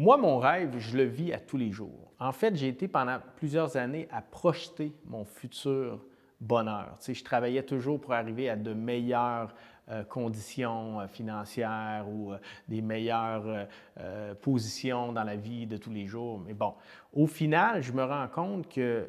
Moi, mon rêve, je le vis à tous les jours. En fait, j'ai été pendant plusieurs années à projeter mon futur bonheur. Tu sais, je travaillais toujours pour arriver à de meilleures conditions financières ou des meilleures positions dans la vie de tous les jours. Mais bon, au final, je me rends compte que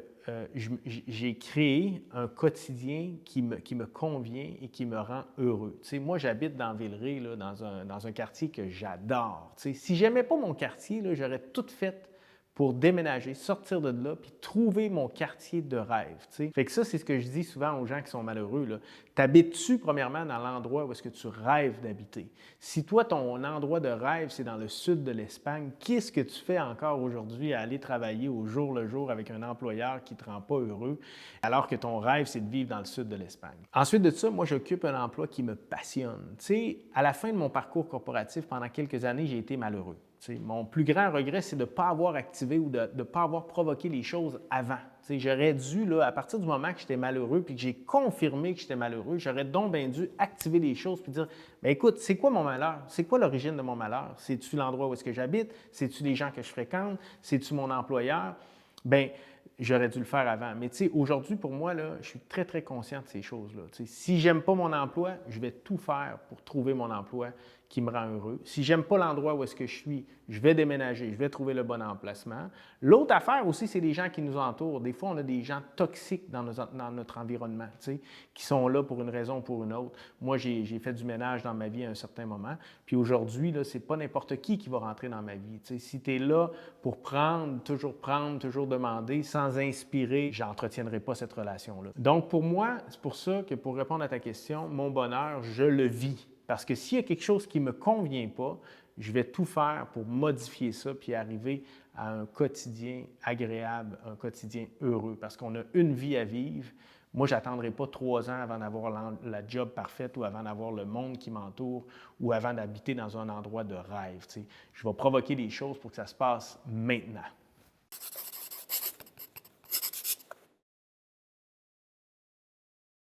j'ai créé un quotidien qui me convient et qui me rend heureux. Tu sais, moi, j'habite dans Villeray, là, dans un quartier que j'adore. Tu sais, si j'aimais pas mon quartier, là, j'aurais tout fait pour déménager, sortir de là, puis trouver mon quartier de rêve. Tu sais. Fait que ça, c'est ce que je dis souvent aux gens qui sont malheureux. T'habites-tu, premièrement, dans l'endroit où est-ce que tu rêves d'habiter? Si toi, ton endroit de rêve, c'est dans le sud de l'Espagne, qu'est-ce que tu fais encore aujourd'hui à aller travailler au jour le jour avec un employeur qui ne te rend pas heureux, alors que ton rêve, c'est de vivre dans le sud de l'Espagne? Ensuite de ça, moi, j'occupe un emploi qui me passionne. Tu sais, à la fin de mon parcours corporatif, pendant quelques années, j'ai été malheureux. Mon plus grand regret, c'est de ne pas avoir activé ou de ne pas avoir provoqué les choses avant. J'aurais dû, là, à partir du moment que j'étais malheureux puis que j'ai confirmé que j'étais malheureux, j'aurais donc bien dû activer les choses puis dire bien, écoute, c'est quoi mon malheur? C'est quoi l'origine de mon malheur? C'est-tu l'endroit où est-ce que j'habite? C'est-tu les gens que je fréquente? C'est-tu mon employeur? Bien, j'aurais dû le faire avant. Mais tu sais, aujourd'hui, pour moi, là, je suis très, très conscient de ces choses-là. Tu sais, si j'aime pas mon emploi, je vais tout faire pour trouver mon emploi qui me rend heureux. Si j'aime pas l'endroit où est-ce que je suis, je vais déménager, je vais trouver le bon emplacement. L'autre affaire aussi, c'est les gens qui nous entourent. Des fois, on a des gens toxiques dans notre environnement, tu sais, qui sont là pour une raison ou pour une autre. Moi, j'ai fait du ménage dans ma vie à un certain moment. Puis aujourd'hui, ce n'est pas n'importe qui va rentrer dans ma vie. Tu sais, si tu es là pour prendre, toujours demander, sans inspirer, j'entretiendrai pas cette relation-là. Donc, pour moi, c'est pour ça que pour répondre à ta question, mon bonheur, je le vis. Parce que s'il y a quelque chose qui ne me convient pas, je vais tout faire pour modifier ça puis arriver à un quotidien agréable, un quotidien heureux. Parce qu'on a une vie à vivre. Moi, je n'attendrai pas 3 ans avant d'avoir la job parfaite ou avant d'avoir le monde qui m'entoure ou avant d'habiter dans un endroit de rêve. Tu sais. Je vais provoquer des choses pour que ça se passe maintenant.